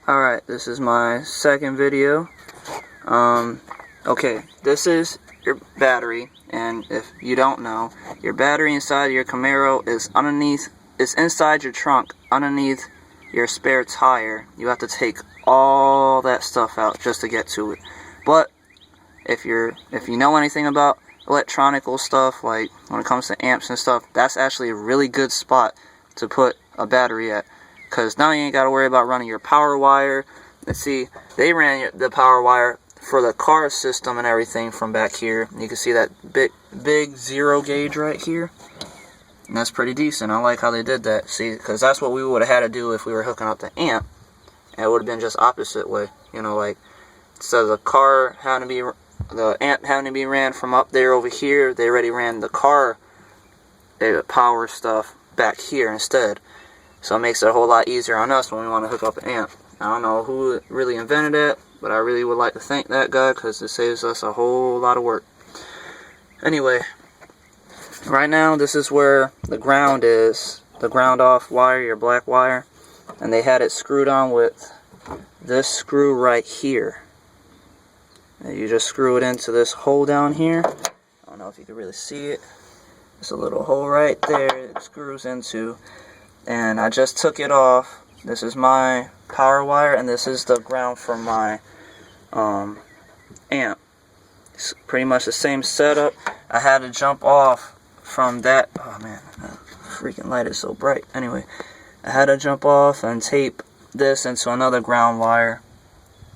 Alright, this is my second video. Okay, this is your battery, and if you don't know, your battery inside your Camaro is inside your trunk, underneath your spare tire. You have to take all that stuff out just to get to it. But if you know anything about electronical stuff, like when it comes to amps and stuff, that's actually a really good spot to put a battery at. Because now you ain't got to worry about running your power wire. Let's see, they ran the power wire for the car system and everything from back here. You can see that big 0 gauge right here. And that's pretty decent. I like how they did that. See, because that's what we would have had to do if we were hooking up the amp. And it would have been just opposite way. You know, like, instead of the amp having to be ran from up there over here, they already ran the car power stuff back here instead. So it makes it a whole lot easier on us when we want to hook up an amp. I don't know who really invented it, but I really would like to thank that guy because it saves us a whole lot of work. Anyway, right now this is where the ground is. The ground off wire, your black wire. And they had it screwed on with this screw right here. And you just screw it into this hole down here. I don't know if you can really see it. There's a little hole right there it screws into. And I just took it off. This is my power wire, and this is the ground for my amp. It's pretty much the same setup. I had to jump off from that. Oh man, that freaking light is so bright. Anyway, I had to jump off and tape this into another ground wire.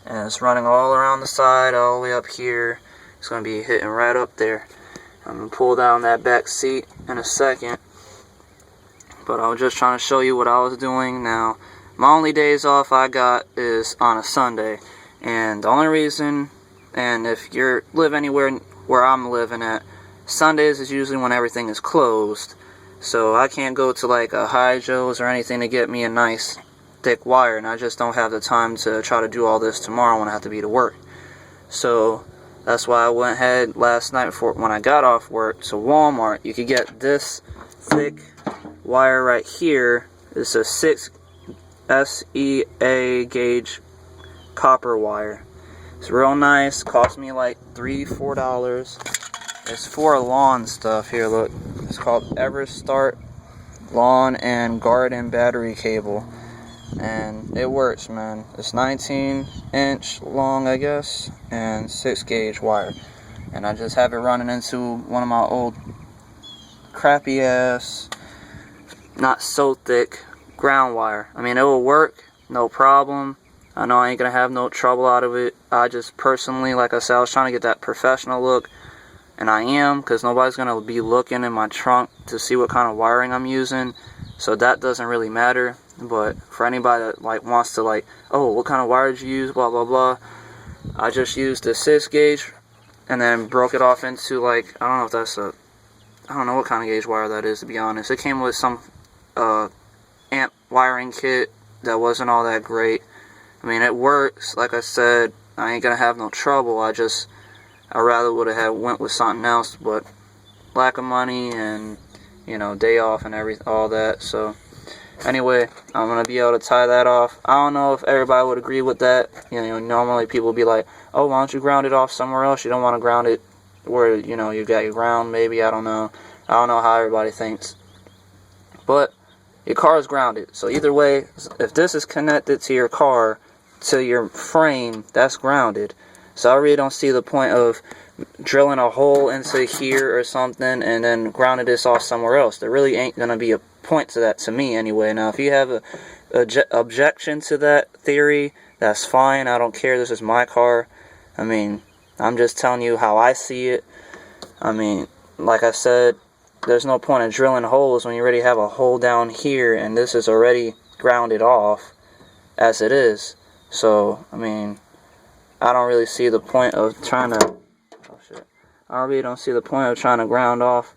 And it's running all around the side, all the way up here. It's going to be hitting right up there. I'm going to pull down that back seat in a second. But I was just trying to show you what I was doing. Now, my only days off I got is on a Sunday. And the only reason, and if you live anywhere where I'm living at, Sundays is usually when everything is closed. So I can't go to like a High Joe's or anything to get me a nice thick wire. And I just don't have the time to try to do all this tomorrow when I have to be to work. So that's why I went ahead last night when I got off work to Walmart. You could get this thick wire right here. It's a 6 SEA gauge copper wire. It's real nice. Cost me like $3-4. It's for lawn stuff. Here, look. It's called Everstart Lawn and Garden Battery Cable, and it works, man. It's 19-inch long, I guess, and 6 gauge wire. And I just have it running into one of my old crappy ass, not so thick ground wire. I mean, it will work, no problem. I know I ain't gonna have no trouble out of it. I just personally, like I said, I was trying to get that professional look, and I am, because nobody's gonna be looking in my trunk to see what kind of wiring I'm using, so that doesn't really matter. But for anybody that like wants to like, oh, what kind of wire did you use, blah blah blah, I just used the 6 gauge and then broke it off into like, I don't know if that's I don't know what kind of gauge wire that is, to be honest. It came with some amp wiring kit that wasn't all that great. I mean, it works. Like I said, I ain't gonna have no trouble. I rather would have went with something else, but lack of money and, you know, day off and all that. So anyway, I'm gonna be able to tie that off. I don't know if everybody would agree with that. You know, normally people be like, oh, why don't you ground it off somewhere else? You don't want to ground it where, you know, you got your ground, maybe. I don't know how everybody thinks, but your car is grounded. So either way, if this is connected to your car, to your frame, that's grounded. So I really don't see the point of drilling a hole into here or something and then grounding this off somewhere else. There really ain't gonna be a point to that, to me anyway. Now if you have a objection to that theory, that's fine. I don't care. This is my car. I mean, I'm just telling you how I see it. I mean, like I said, there's no point in drilling holes when you already have a hole down here and this is already grounded off as it is. So, I mean, I don't really see the point of trying to, I really don't see the point of trying to ground off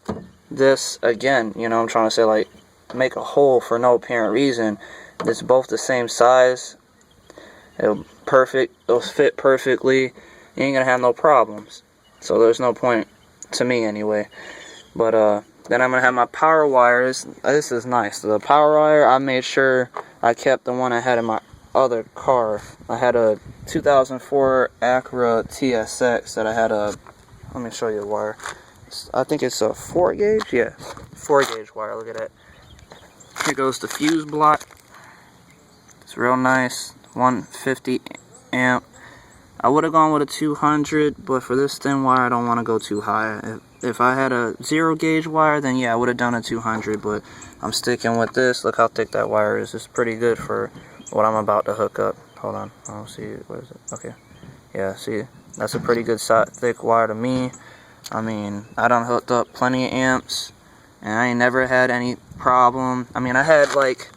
this again. You know, I'm trying to say, like, make a hole for no apparent reason. It's both the same size. It'll fit perfectly. You ain't gonna have no problems. So there's no point, to me anyway. But then I'm gonna have my power wires. This is nice. The power wire, I made sure I kept the one I had in my other car. I had a 2004 Acura TSX that I had a, let me show you the wire. I think it's a 4 gauge, yeah, 4 gauge wire, look at that. Here goes the fuse block. It's real nice, 150 amp. I would have gone with a 200, but for this thin wire, I don't want to go too high. If I had a 0 gauge wire, then yeah, I would have done a 200, but I'm sticking with this. Look how thick that wire is. It's pretty good for what I'm about to hook up. Hold on, I don't see it. What is it? Okay, yeah, see, that's a pretty good thick wire to me. I mean, I done hooked up plenty of amps, and I ain't never had any problem. I mean, I had like,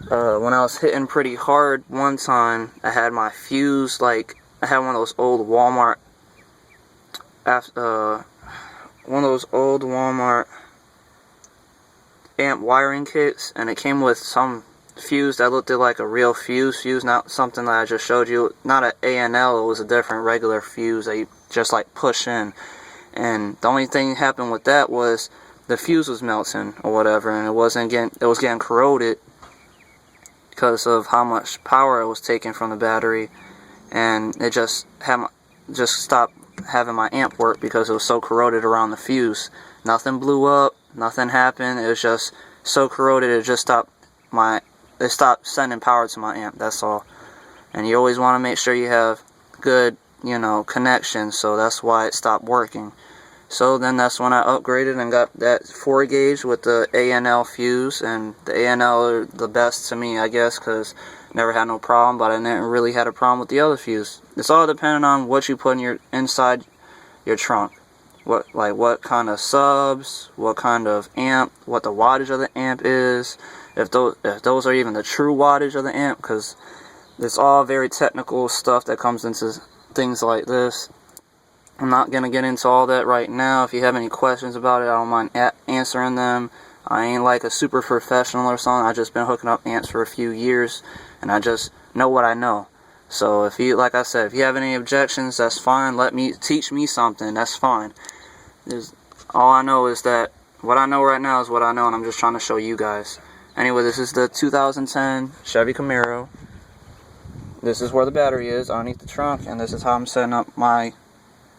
when I was hitting pretty hard one time, I had my fuse, like, I had one of those old Walmart, amp wiring kits, and it came with some fuse that looked like a real fuse, not something that I just showed you, not an A&L, it was a different regular fuse that you just like push in. And the only thing that happened with that was the fuse was melting or whatever, and it was getting corroded because of how much power it was taking from the battery, and it just stopped having my amp work because it was so corroded around the fuse. Nothing blew up, nothing happened. It was just so corroded it just stopped sending power to my amp. That's all. And you always want to make sure you have good, you know, connection, so that's why it stopped working. So then that's when I upgraded and got that 4 gauge with the A&L fuse, and the A&L are the best to me, I guess, because never had no problem, but I never really had a problem with the other fuse. It's all depending on what you put in inside your trunk. What kind of subs, what kind of amp, what the wattage of the amp is, if those are even the true wattage of the amp, because it's all very technical stuff that comes into things like this. I'm not going to get into all that right now. If you have any questions about it, I don't mind answering them. I ain't like a super professional or something. I just been hooking up amps for a few years, and I just know what I know. So if you, like I said, if you have any objections, that's fine. Teach me something, that's fine. All I know is that what I know right now is what I know, and I'm just trying to show you guys. Anyway, this is the 2010 Chevy Camaro. This is where the battery is, underneath the trunk, and this is how I'm setting up my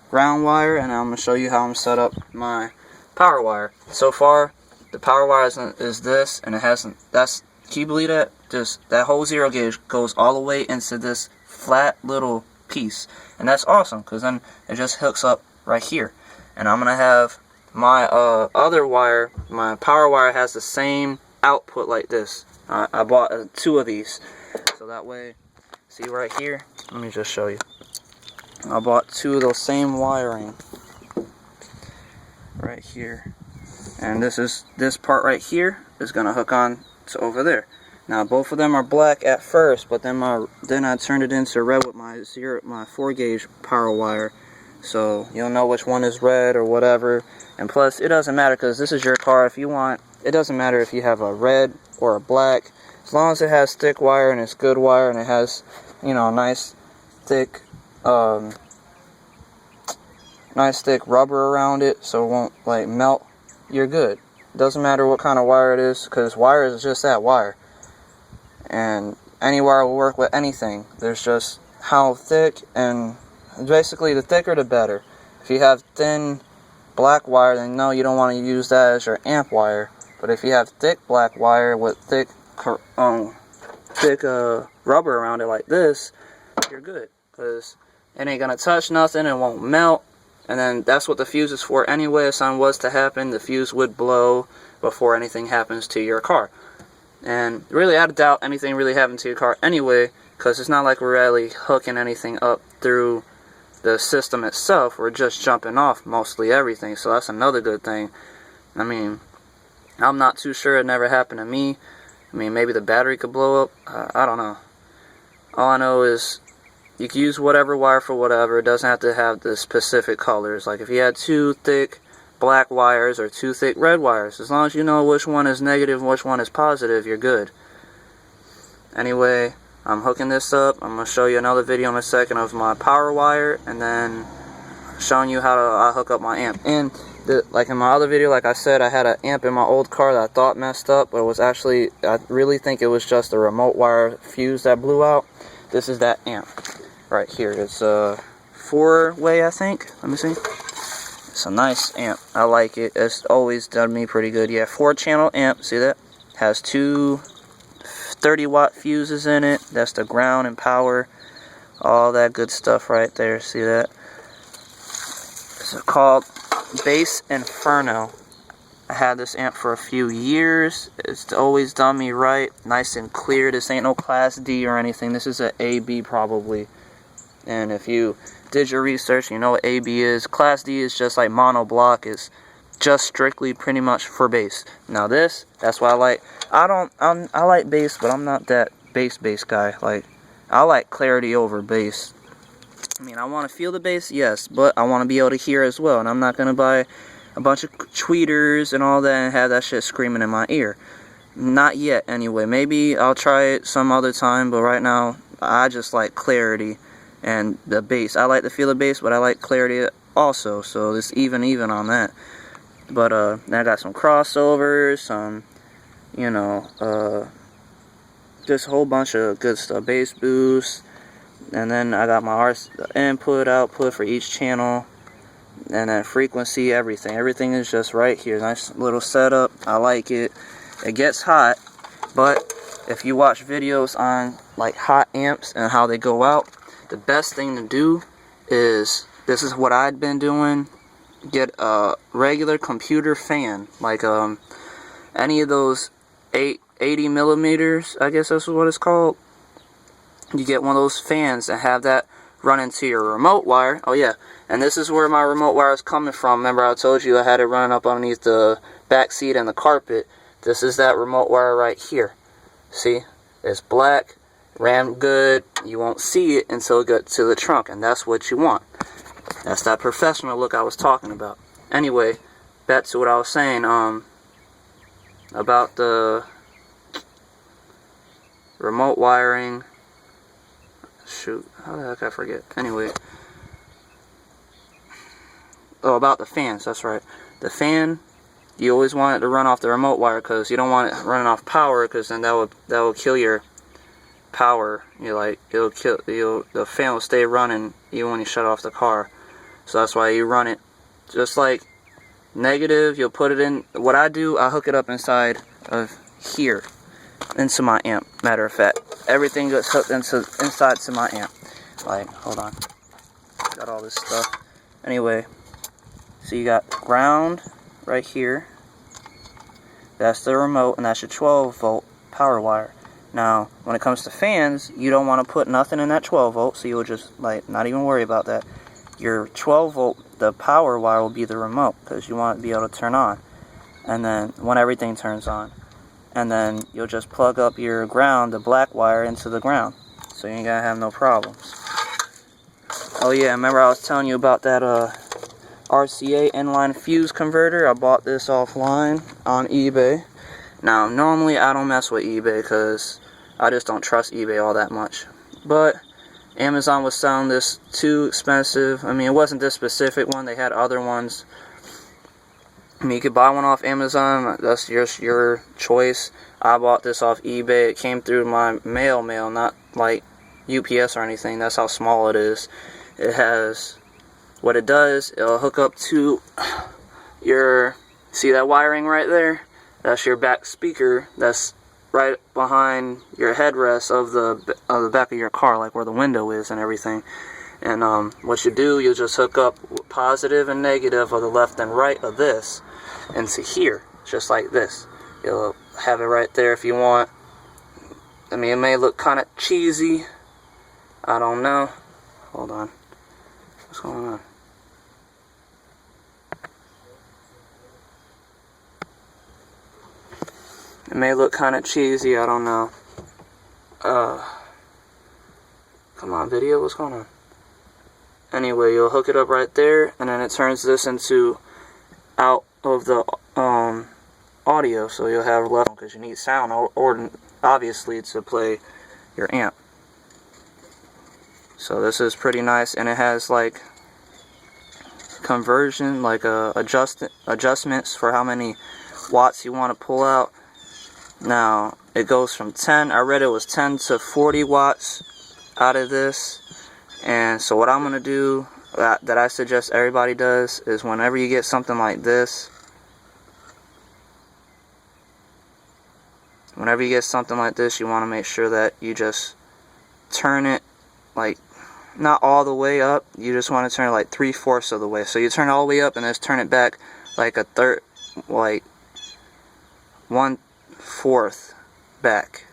ground wire, and I'm going to show you how I'm set up my power wire. So far, the power wire is this, and it hasn't, can you believe that? Just that whole 0 gauge goes all the way into this flat little piece, and that's awesome, because then it just hooks up right here. And I'm going to have my other wire, my power wire has the same output like this. I bought 2 of these, so that way, see right here, let me just show you. I bought 2 of those same wiring right here, and this part right here is gonna hook on to over there. Now both of them are black at first, but then I turned it into red with my 4 gauge power wire, so you'll know which one is red or whatever. And plus, it doesn't matter because this is your car. If you want, it doesn't matter if you have a red or a black, as long as it has thick wire and it's good wire and it has, you know, nice thick rubber around it so it won't like melt, you're good. Doesn't matter what kind of wire it is, because wire is just that, wire. And any wire will work with anything. There's just how thick, and basically the thicker the better. If you have thin black wire, then no, you don't want to use that as your amp wire. But if you have thick black wire with thick rubber around it like this, you're good, because it ain't gonna touch nothing, it won't melt. And then that's what the fuse is for anyway. If something was to happen, the fuse would blow before anything happens to your car. And really, I doubt anything really happened to your car anyway, because it's not like we're really hooking anything up through the system itself. We're just jumping off mostly everything, so that's another good thing. I mean, I'm not too sure, it never happened to me. I mean, maybe the battery could blow up, I don't know. All I know is you can use whatever wire for whatever. It doesn't have to have the specific colors. Like if you had 2 thick black wires or 2 thick red wires, as long as you know which one is negative and which one is positive, you're good. Anyway, I'm hooking this up. I'm going to show you another video in a second of my power wire, and then showing you how to hook up my amp. And like in my other video, like I said, I had an amp in my old car that I thought messed up, but it was actually, I really think it was just a remote wire fuse that blew out. This is that amp right here. It's a 4-way, I think. Let me see. It's a nice amp. I like it. It's always done me pretty good. Yeah, 4-channel amp. See that? Has two 30-watt fuses in it. That's the ground and power. All that good stuff right there. See that? It's called Bass Inferno. I had this amp for a few years. It's always done me right. Nice and clear. This ain't no Class D or anything. This is an AB probably. And if you did your research, you know what AB is. Class D is just like mono block. It's just strictly pretty much for bass. Now this, that's why I like. I like bass, but I'm not that bass guy. Like, I like clarity over bass. I mean, I want to feel the bass, yes, but I want to be able to hear as well. And I'm not gonna buy a bunch of tweeters and all that and have that shit screaming in my ear. Not yet, anyway. Maybe I'll try it some other time, but right now I just like clarity and the bass. I like to feel the bass, but I like clarity also. So it's even on that. But I got some crossovers, some, you know, just a whole bunch of good stuff. Bass boost, and then I got my input, output for each channel, and then frequency, everything. Everything is just right here. Nice little setup. I like it. It gets hot, but if you watch videos on like hot amps and how they go out, the best thing to do is, this is what I'd been doing, get a regular computer fan, like any of those 80 millimeters, I guess that's what it's called. You get one of those fans and have that run into your remote wire. Oh yeah, and this is where my remote wire is coming from. Remember I told you I had it running up underneath the back seat and the carpet. This is that remote wire right here. See, it's black, ran good. You won't see it until it gets to the trunk, and that's what you want. That's that professional look I was talking about. Anyway, back to what I was saying about the remote wiring. Shoot, how the heck I forget? Anyway, oh, about the fans, that's right. The fan, you always want it to run off the remote wire, because you don't want it running off power, because then that will kill your power. The fan will stay running even when you shut off the car. So that's why you run it just like negative. You'll put it in. What I do, I hook it up inside of here into my amp. Matter of fact, everything gets hooked inside to my amp. Like, hold on, got all this stuff. Anyway, so you got ground right here. That's the remote, and that's your 12-volt power wire. Now, when it comes to fans, you don't want to put nothing in that 12 volt, so you'll just like not even worry about that. Your 12 volt, the power wire will be the remote, because you want it to be able to turn on, and then when everything turns on, and then you'll just plug up your ground, the black wire, into the ground, so you ain't gotta have no problems. Oh yeah, remember I was telling you about that RCA inline fuse converter? I bought this offline on eBay. Now, normally I don't mess with eBay because I just don't trust eBay all that much. But Amazon was selling this too expensive. I mean, it wasn't this specific one. They had other ones. I mean, you could buy one off Amazon. That's just your choice. I bought this off eBay. It came through my mail, not like UPS or anything. That's how small it is. It has, what it does, it'll hook up to your, see that wiring right there? That's your back speaker. That's right behind your headrest of the back of your car, like where the window is and everything. And what you do, you'll just hook up positive and negative of the left and right of this into here, just like this. You'll have it right there if you want. I mean, it may look kind of cheesy. I don't know. Hold on. What's going on? It may look kind of cheesy, I don't know. Come on, video, what's going on? Anyway, you'll hook it up right there, and then it turns this into out of the audio, so you'll have left, because you need sound, or obviously to play your amp. So this is pretty nice, and it has like conversion, like adjustments for how many watts you want to pull out. Now it goes from 10, I read it was 10 to 40 watts out of this. And so what I'm going to do, that I suggest everybody does, is whenever you get something like this, you want to make sure that you just turn it, like, not all the way up. You just want to turn it like 3/4 of the way. So you turn it all the way up and just turn it back like a third, like 1/4 back.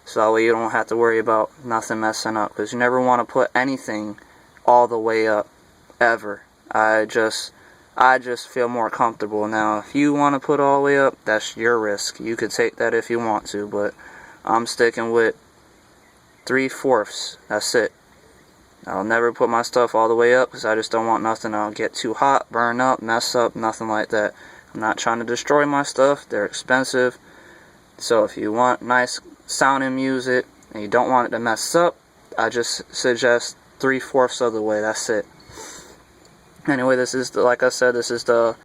So that way you don't have to worry about nothing messing up, because you never want to put anything all the way up ever. I just feel more comfortable. Now if you want to put all the way up, that's your risk. You could take that if you want to, but I'm sticking with 3/4. That's it. I'll never put my stuff all the way up, because I just don't want nothing to get too hot, burn up, mess up, nothing like that. I'm not trying to destroy my stuff. They're expensive. So if you want nice sounding music and you don't want it to mess up, I just suggest 3/4 of the way. That's it. Anyway, this is the, like I said, this is the